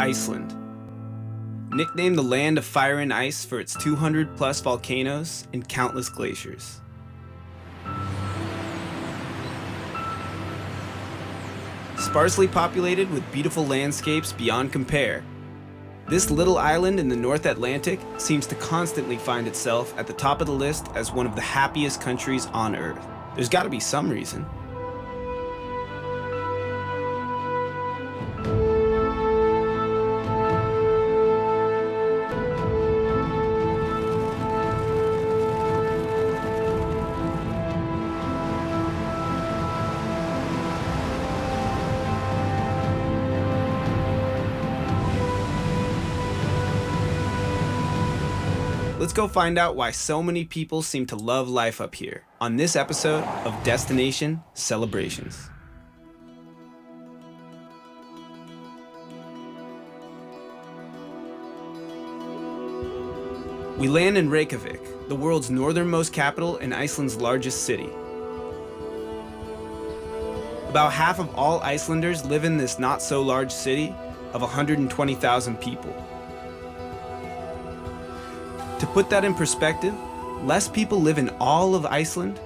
Iceland. Nicknamed the land of fire and ice for its 200 plus volcanoes and countless glaciers. Sparsely populated with beautiful landscapes beyond compare, this little island in the North Atlantic seems to constantly find itself at the top of the list as one of the happiest countries on Earth. There's gotta be some reason. Let's go find out why so many people seem to love life up here on this episode of Destination Celebrations. We land in Reykjavik, the world's northernmost capital and Iceland's largest city. About half of all Icelanders live in this not-so-large city of 120,000 people. To put that in perspective, less people live in all of Iceland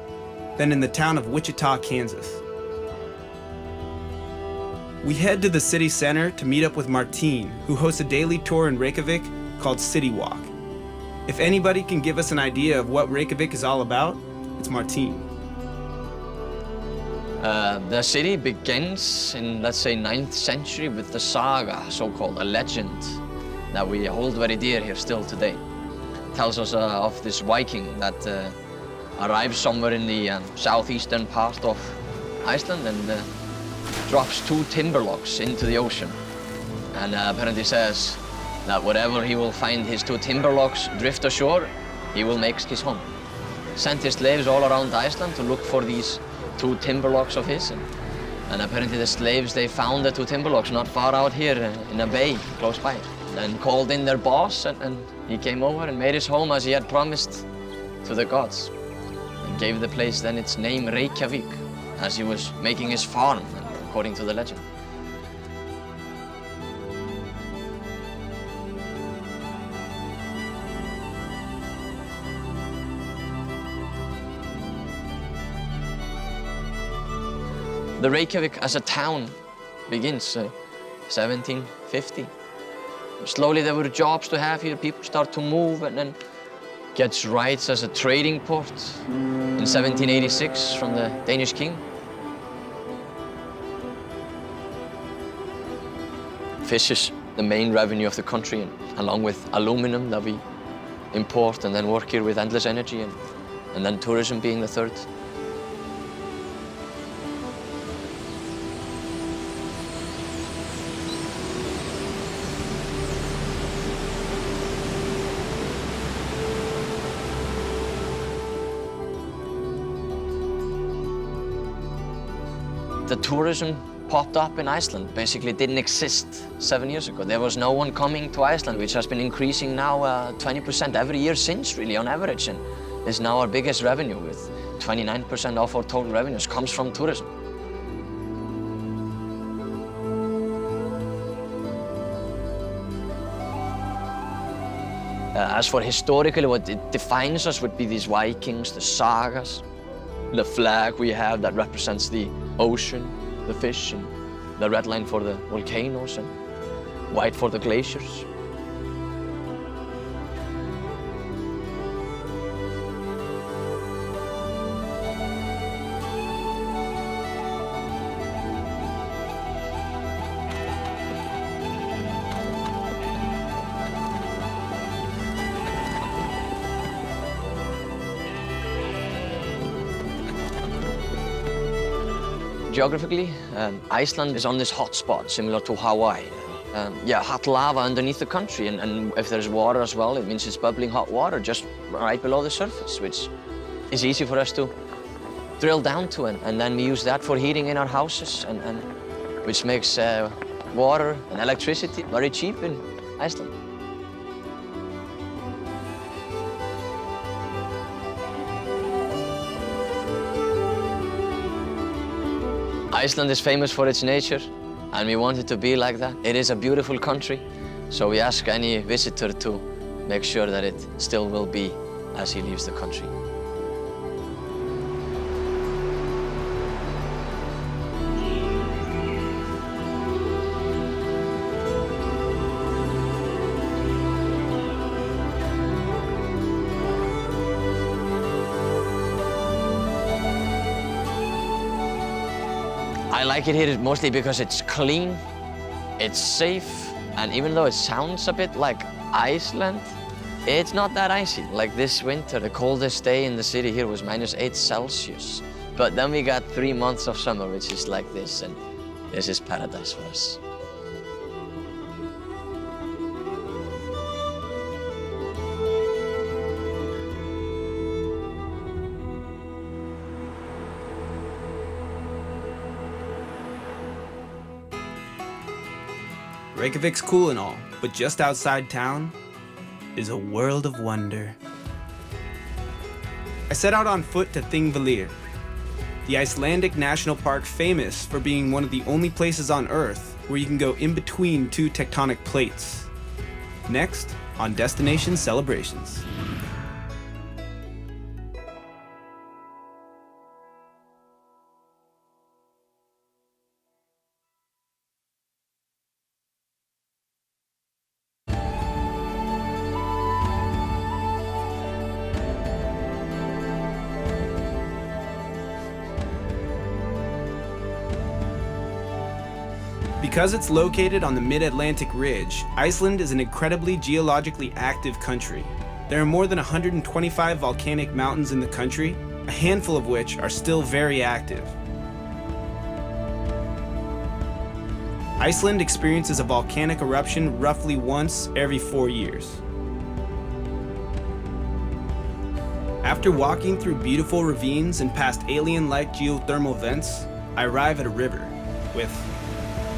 than in the town of Wichita, Kansas. We head to the city center to meet up with Martine, who hosts a daily tour in Reykjavik called City Walk. If anybody can give us an idea of what Reykjavik is all about, it's Martine. The city begins in, let's say, 9th century with the saga, so-called, a legend that we hold very dear here still today. Tells us of this Viking that arrives somewhere in the southeastern part of Iceland and drops 2 timber logs into the ocean. And apparently says that wherever he will find his 2 timber logs drift ashore, he will make his home. Sent his slaves all around Iceland to look for these 2 timber logs of his. And apparently the slaves, they found the 2 timber logs not far out here in a bay close by. And called in their boss, and he came over and made his home as he had promised to the gods. And gave the place then its name Reykjavik, as he was making his farm, according to the legend. The Reykjavik as a town begins 1750. Slowly there were jobs to have here, people start to move and then gets rights as a trading port in 1786 from the Danish king. Fish is the main revenue of the country, and along with aluminum that we import and then work here with endless energy, and then tourism being the third. The tourism popped up in Iceland basically didn't exist 7 years ago. There was no one coming to Iceland, which has been increasing now 20% every year since, really, on average, and is now our biggest revenue, with 29% of our total revenues comes from tourism. As for historically, what it defines us would be these Vikings, the sagas, the flag we have that represents the ocean, the fish, and the red line for the volcanoes, and white for the glaciers. Geographically, Iceland is on this hot spot, similar to Hawaii. Hot lava underneath the country, and if there's water as well, it means it's bubbling hot water just right below the surface, which is easy for us to drill down to, and then we use that for heating in our houses, and which makes water and electricity very cheap in Iceland. Iceland is famous for its nature, And we want it to be like that. It is a beautiful country, so we ask any visitor to make sure that it still will be as he leaves the country. I like it here mostly because it's clean, it's safe, and even though it sounds a bit like Iceland, it's not that icy. Like this winter, the coldest day in the city here was -8°C. But then we got 3 months of summer, which is like this, and this is paradise for us. Reykjavik's cool and all, but just outside town is a world of wonder. I set out on foot to Thingvellir, the Icelandic national park famous for being one of the only places on Earth where you can go in between two tectonic plates. Next on Destination Celebrations. Because it's located on the mid-Atlantic ridge, Iceland is an incredibly geologically active country. There are more than 125 volcanic mountains in the country, a handful of which are still very active. Iceland experiences a volcanic eruption roughly once every 4 years. After walking through beautiful ravines and past alien-like geothermal vents, I arrive at a river with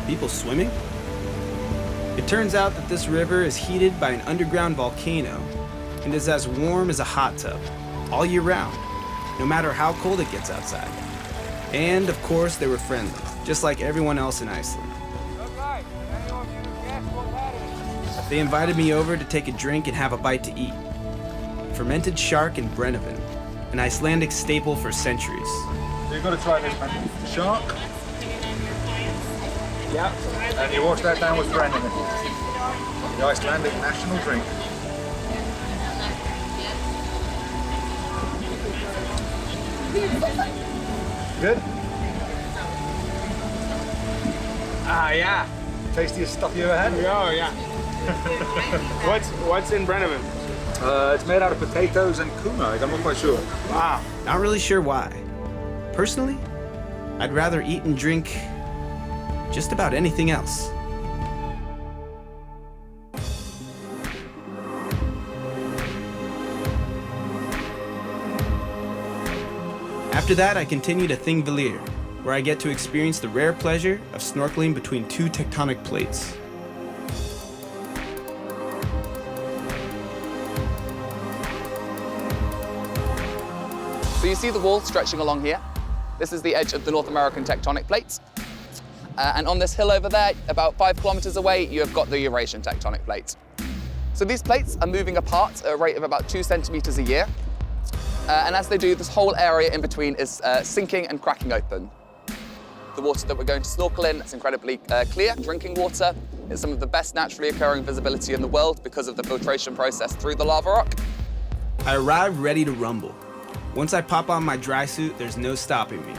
people swimming? It turns out that this river is heated by an underground volcano and is as warm as a hot tub all year round, no matter how cold it gets outside. And of course, they were friendly, just like everyone else in Iceland. They invited me over to take a drink and have a bite to eat. Fermented shark and brennivin, an Icelandic staple for centuries. You've got to try this, man. Shark. Yeah. And you wash that down with brennivin. The Icelandic national drink. Good? Yeah. Tastiest stuff you ever had? Oh, yeah. What's in brennivin? It's made out of potatoes and kuma. I'm not quite sure. Wow. Not really sure why. Personally, I'd rather eat and drink just about anything else. After that, I continue to Thingvellir, where I get to experience the rare pleasure of snorkeling between two tectonic plates. So you see the wall stretching along here. This is the edge of the North American tectonic plate. And on this hill over there, about 5 kilometers away, you have got the Eurasian tectonic plate. So these plates are moving apart at a rate of about 2 centimeters a year. And as they do, this whole area in between is sinking and cracking open. The water that we're going to snorkel in is incredibly clear, drinking water. It's some of the best naturally occurring visibility in the world because of the filtration process through the lava rock. I arrive ready to rumble. Once I pop on my dry suit, there's no stopping me.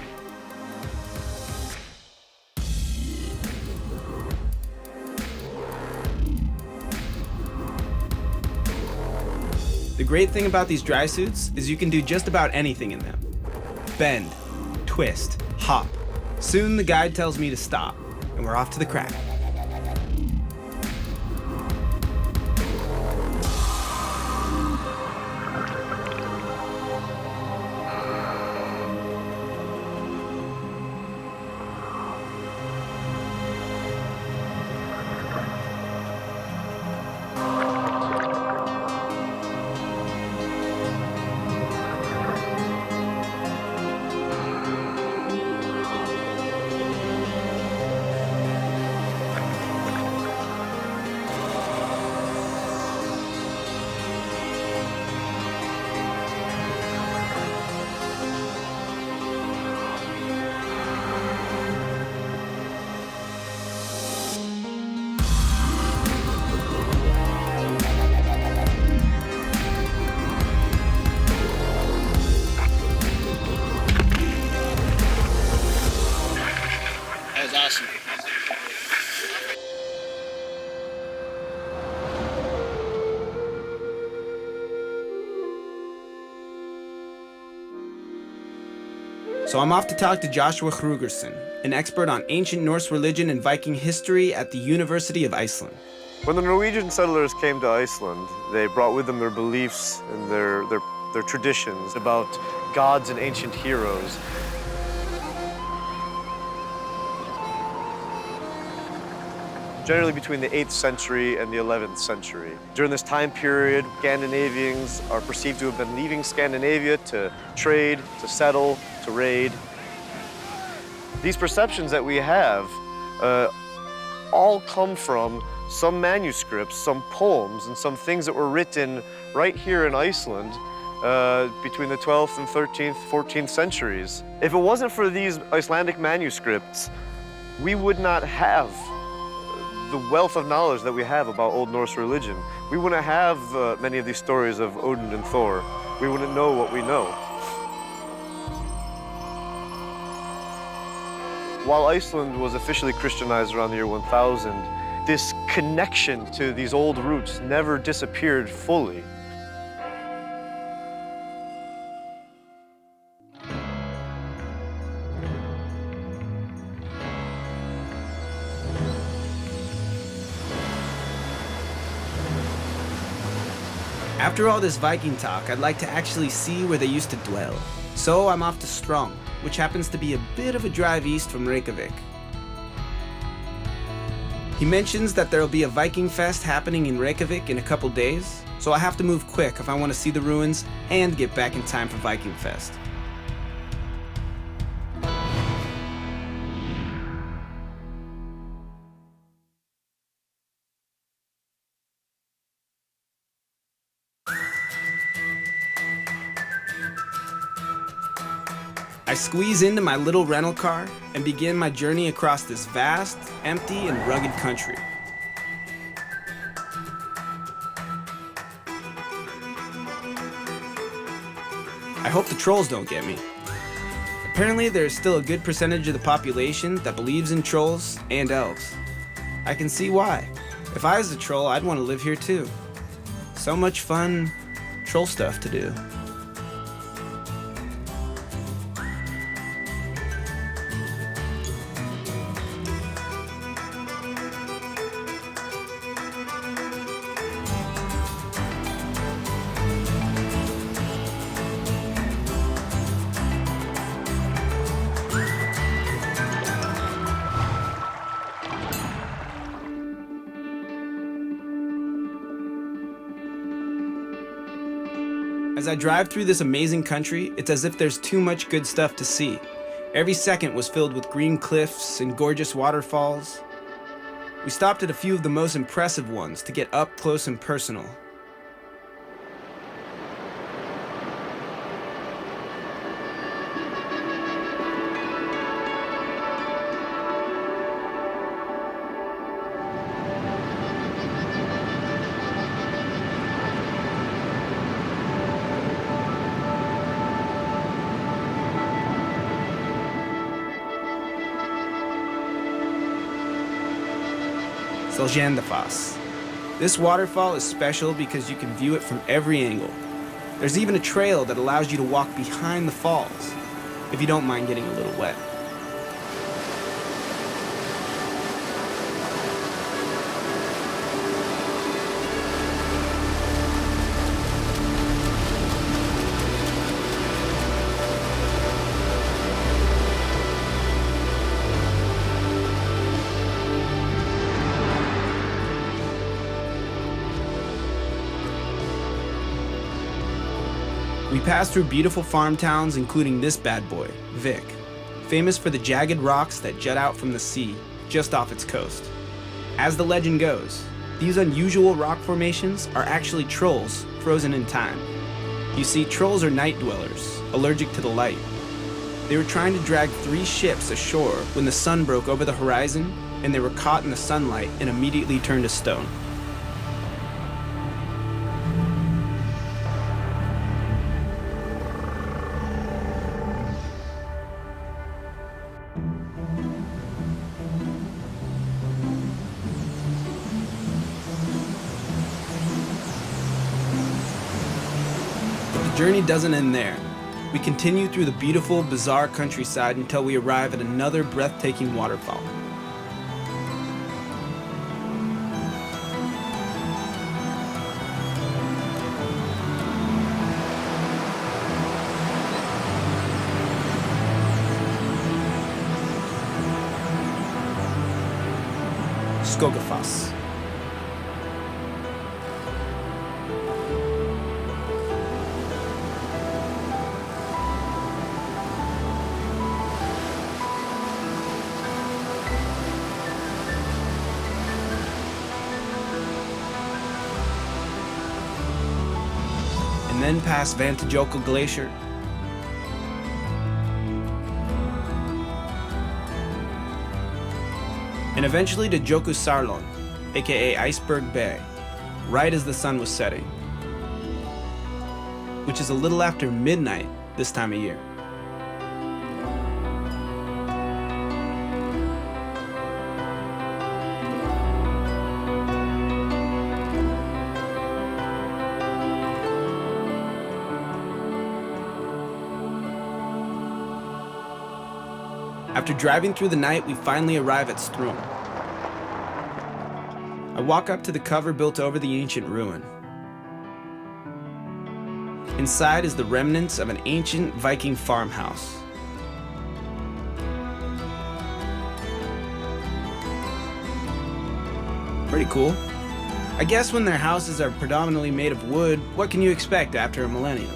The great thing about these dry suits is you can do just about anything in them. Bend, twist, hop. Soon the guide tells me to stop, and we're off to the crack. awesome. So I'm off to talk to Joshua Krugerson, an expert on ancient Norse religion and Viking history at the University of Iceland. When the Norwegian settlers came to Iceland, they brought with them their beliefs and their traditions about gods and ancient heroes. Generally between the 8th century and the 11th century. During this time period, Scandinavians are perceived to have been leaving Scandinavia to trade, to settle, to raid. These perceptions that we have all come from some manuscripts, some poems, and some things that were written right here in Iceland between the 12th and 13th, 14th centuries. If it wasn't for these Icelandic manuscripts, we would not have the wealth of knowledge that we have about Old Norse religion. We wouldn't have many of these stories of Odin and Thor. We wouldn't know what we know. While Iceland was officially Christianized around the year 1000, this connection to these old roots never disappeared fully. After all this Viking talk, I'd like to actually see where they used to dwell. So I'm off to Strong, which happens to be a bit of a drive east from Reykjavik. He mentions that there'll be a Viking Fest happening in Reykjavik in a couple days, so I have to move quick if I want to see the ruins and get back in time for Viking Fest. I squeeze into my little rental car and begin my journey across this vast, empty, and rugged country. I hope the trolls don't get me. Apparently, there's still a good percentage of the population that believes in trolls and elves. I can see why. If I was a troll, I'd want to live here too. So much fun troll stuff to do. As I drive through this amazing country, it's as if there's too much good stuff to see. Every second was filled with green cliffs and gorgeous waterfalls. We stopped at a few of the most impressive ones to get up close and personal. Seljandafoss. This waterfall is special because you can view it from every angle. There's even a trail that allows you to walk behind the falls, if you don't mind getting a little wet. We passed through beautiful farm towns, including this bad boy, Vik, famous for the jagged rocks that jut out from the sea just off its coast. As the legend goes, these unusual rock formations are actually trolls frozen in time. You see, trolls are night dwellers, allergic to the light. They were trying to drag 3 ships ashore when the sun broke over the horizon, and they were caught in the sunlight and immediately turned to stone. journey doesn't end there. We continue through the beautiful, bizarre countryside until we arrive at another breathtaking waterfall. Skogafoss. And then past Vantajokel Glacier. And eventually to Jokusarlon, aka Iceberg Bay, right as the sun was setting, which is a little after midnight this time of year. After driving through the night, we finally arrive at Strum. I walk up to the cover built over the ancient ruin. Inside is the remnants of an ancient Viking farmhouse. Pretty cool. I guess when their houses are predominantly made of wood, what can you expect after a millennium?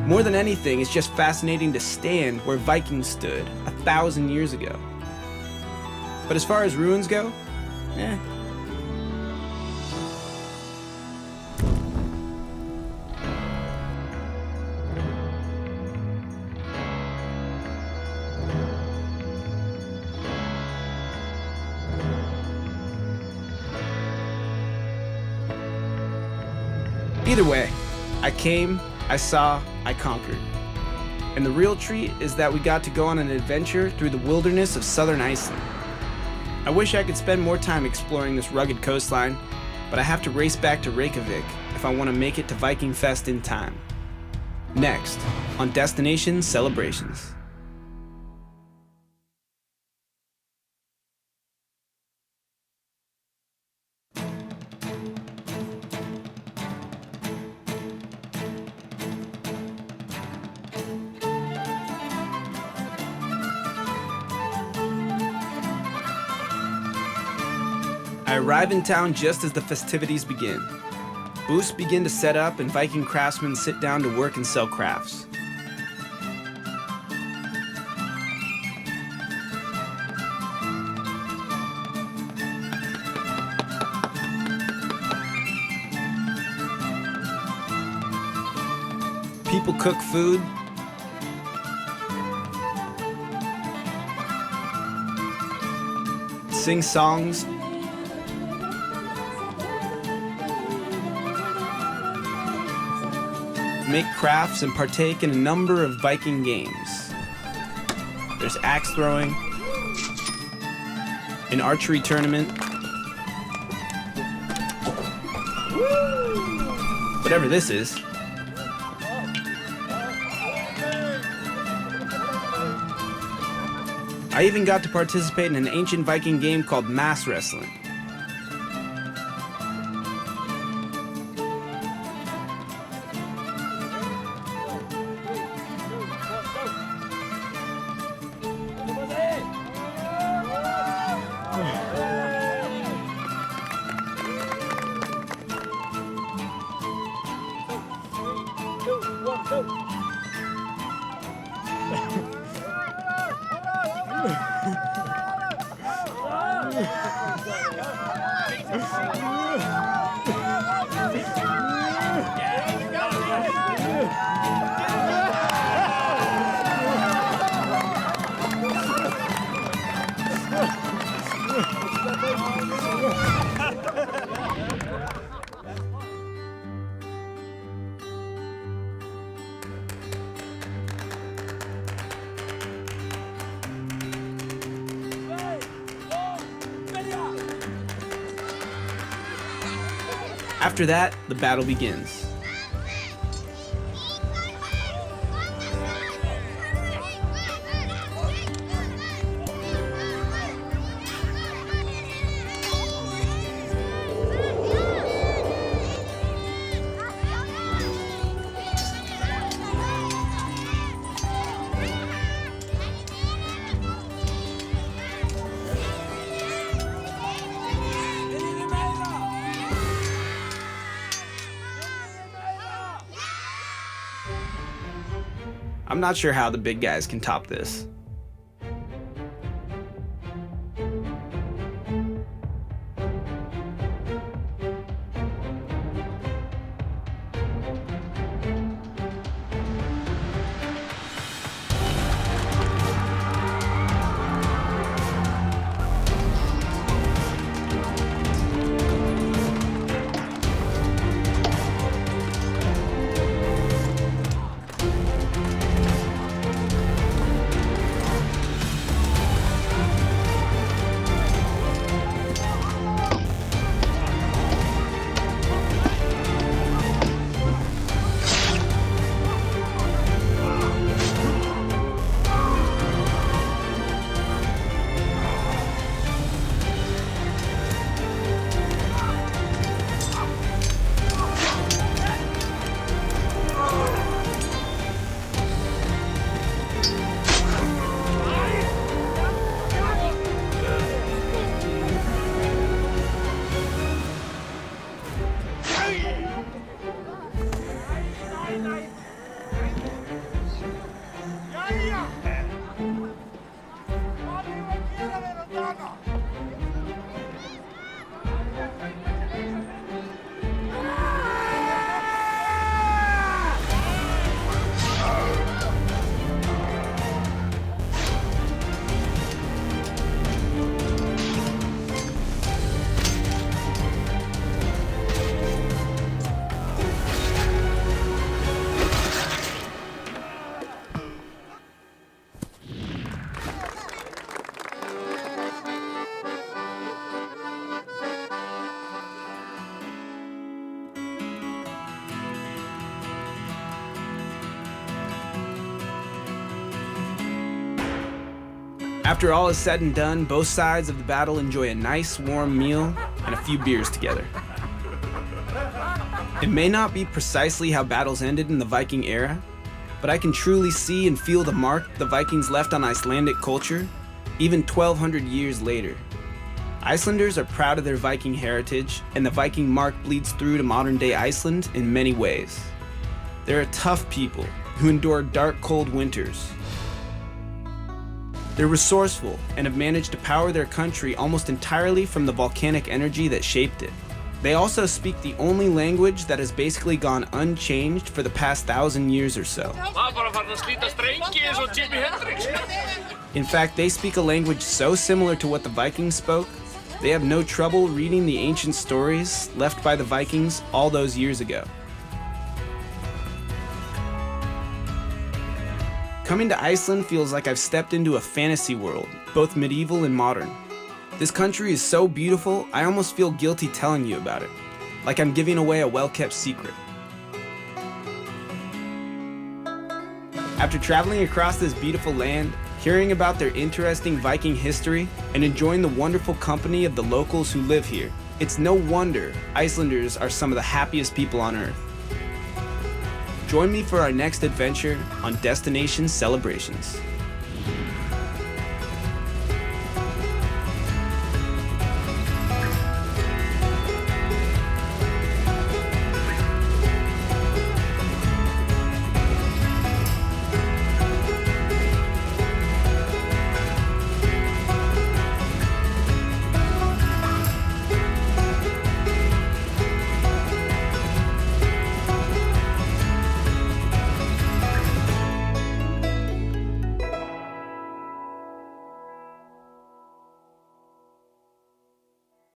More than anything, it's just fascinating to stand where Vikings stood 1,000 years ago. But as far as ruins go, Either way, I came, I saw, I conquered. And the real treat is that we got to go on an adventure through the wilderness of southern Iceland. I wish I could spend more time exploring this rugged coastline, but I have to race back to Reykjavik if I want to make it to Viking Fest in time. Next, on Destination Celebrations. I arrive in town just as the festivities begin. Booths begin to set up and Viking craftsmen sit down to work and sell crafts. People cook food. Sing songs. Make crafts and partake in a number of Viking games. There's axe throwing, an archery tournament, whatever this is. I even got to participate in an ancient Viking game called mass wrestling. After that, the battle begins. I'm not sure how the big guys can top this. After all is said and done, both sides of the battle enjoy a nice warm meal and a few beers together. It may not be precisely how battles ended in the Viking era, but I can truly see and feel the mark the Vikings left on Icelandic culture, even 1,200 years later. Icelanders are proud of their Viking heritage, and the Viking mark bleeds through to modern-day Iceland in many ways. They're a tough people who endure dark, cold winters. They're resourceful and have managed to power their country almost entirely from the volcanic energy that shaped it. They also speak the only language that has basically gone unchanged for the past 1,000 years or so. In fact, they speak a language so similar to what the Vikings spoke, they have no trouble reading the ancient stories left by the Vikings all those years ago. Coming to Iceland feels like I've stepped into a fantasy world, both medieval and modern. This country is so beautiful, I almost feel guilty telling you about it, like I'm giving away a well-kept secret. After traveling across this beautiful land, hearing about their interesting Viking history, and enjoying the wonderful company of the locals who live here, it's no wonder Icelanders are some of the happiest people on Earth. Join me for our next adventure on Destination Celebrations.